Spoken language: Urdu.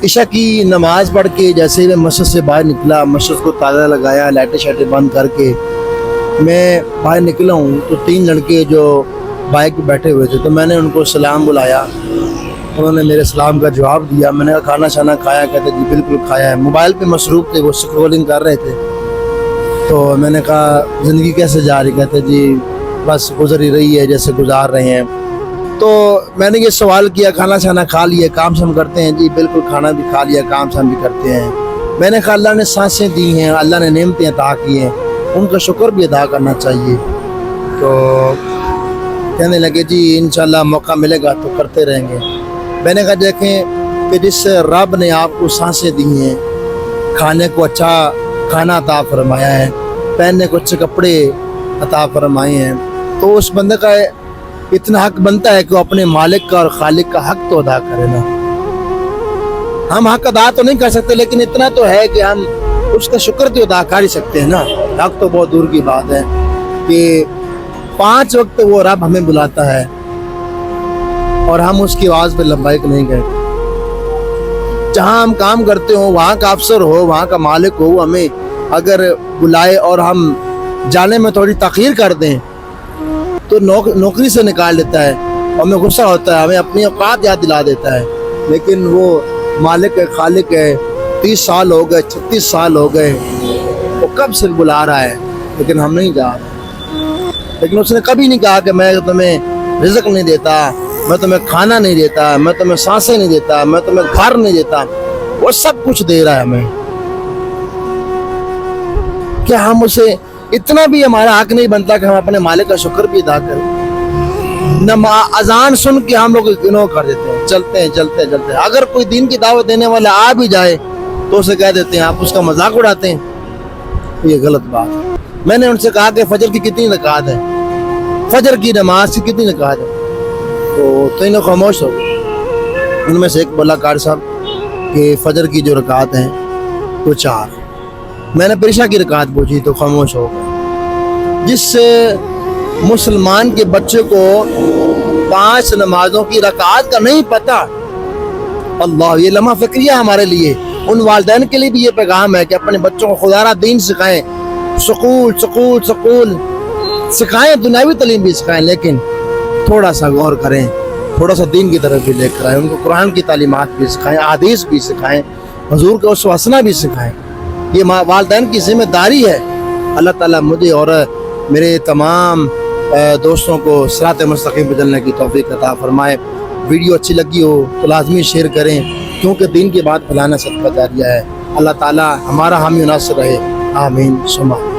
عشاء کی نماز پڑھ کے جیسے ہی میں مسجد سے باہر نکلا، مسجد کو تالا لگایا، لائٹیں شائٹیں بند کر کے میں باہر نکلا ہوں تو 3 لڑکے جو بائک پہ بیٹھے ہوئے تھے تو میں نے ان کو سلام بلایا، انہوں نے میرے سلام کا جواب دیا۔ میں نے کہا کھانا شانا کھایا؟ کہتے جی بالکل کھایا ہے۔ موبائل پہ مصروف تھے، وہ سکرولنگ کر رہے تھے۔ تو میں نے کہا زندگی کیسے جا رہی؟ کہتے جی بس گزر ہی رہی ہے جیسے گزار رہے ہیں۔ تو میں نے یہ سوال کیا کھانا شانا کھا لیا، کام شام کرتے ہیں؟ جی بالکل کھانا بھی کھا لیا، کام شام بھی کرتے ہیں۔ میں نے کہا اللہ نے سانسیں دی ہیں، اللہ نے نعمتیں عطا کی ہیں، ان کا شکر بھی ادا کرنا چاہیے۔ تو کہنے لگے جی انشاءاللہ موقع ملے گا تو کرتے رہیں گے۔ میں نے کہا دیکھیں کہ جس رب نے آپ کو سانسیں دی ہیں، کھانے کو اچھا کھانا عطا فرمایا ہے، پہننے کو اچھے کپڑے عطا فرمائے ہیں، تو اس بندے کا اتنا حق بنتا ہے کہ وہ اپنے مالک کا اور خالق کا حق تو ادا کرے نا۔ ہم حق ادا تو نہیں کر سکتے لیکن اتنا تو ہے کہ ہم اس کا شکر تو ادا کر ہی سکتے ہیں نا۔ حق تو بہت دور کی بات ہے کہ 5 وقت وہ رب ہمیں بلاتا ہے اور ہم اس کی آواز پہ لبیک نہیں کہتے۔ جہاں ہم کام کرتے ہوں، وہاں کا افسر ہو، وہاں کا مالک ہو، ہمیں اگر بلائے اور ہم جانے میں تھوڑی تاخیر کر دیں تو نوکری سے نکال دیتا ہے، ہمیں غصہ ہوتا ہے، ہمیں اپنی اوقات یاد دلا دیتا ہے۔ لیکن وہ مالک ہے، خالق ہے، 30 سال ہو گئے، 36 سال ہو گئے، وہ کب سے بلا رہا ہے لیکن ہم نہیں جا رہے۔ لیکن اس نے کبھی نہیں کہا کہ میں تمہیں رزق نہیں دیتا، میں تمہیں کھانا نہیں دیتا، میں تمہیں سانسیں نہیں دیتا، میں تمہیں گھر نہیں دیتا، وہ سب کچھ دے رہا ہے ہمیں۔ کیا ہم اسے اتنا بھی ہمارا حق نہیں بنتا کہ ہم اپنے مالک کا شکر بھی ادا کریں؟ اذان سن کے ہم لوگ اگنور کر دیتے ہیں، چلتے ہیں۔ اگر کوئی دین کی دعوت دینے والا آ بھی جائے تو اسے کہہ دیتے ہیں، آپ اس کا مذاق اڑاتے ہیں، یہ غلط بات ہے۔ میں نے ان سے کہا کہ فجر کی کتنی رکعت ہے، فجر کی نماز کی کتنی رکعت ہے؟ تو تینوں خاموش ہو گئے۔ ان میں سے ایک بولا قاری صاحب کہ فجر کی جو رکعت ہیں وہ 4۔ میں نے عشاء کی رکعت پوچھی تو خاموش ہو گئے۔ جس مسلمان کے بچے کو 5 نمازوں کی رکعت کا نہیں پتہ، اللہ، یہ لمحہ فکریہ ہمارے لیے، ان والدین کے لیے بھی یہ پیغام ہے کہ اپنے بچوں کو خدا را دین سکھائیں، سکول سکھائیں، دنیاوی تعلیم بھی سکھائیں، لیکن تھوڑا سا غور کریں، تھوڑا سا دین کی طرف بھی لے کر آئیں، ان کو قرآن کی تعلیمات بھی سکھائیں، احادیث بھی سکھائیں، حضور کا اسوہ حسنہ بھی سکھائیں۔ یہ والدین کی ذمہ داری ہے۔ اللہ تعالیٰ مجھے اور میرے تمام دوستوں کو صراط مستقیم پہ چلنے کی توفیق عطا فرمائے۔ ویڈیو اچھی لگی ہو تو لازمی شیئر کریں، کیونکہ دین کی بات پھیلانا صدقہ جاریہ ہے۔ اللہ تعالیٰ ہمارا حامی و ناصر رہے، آمین ثم آمین۔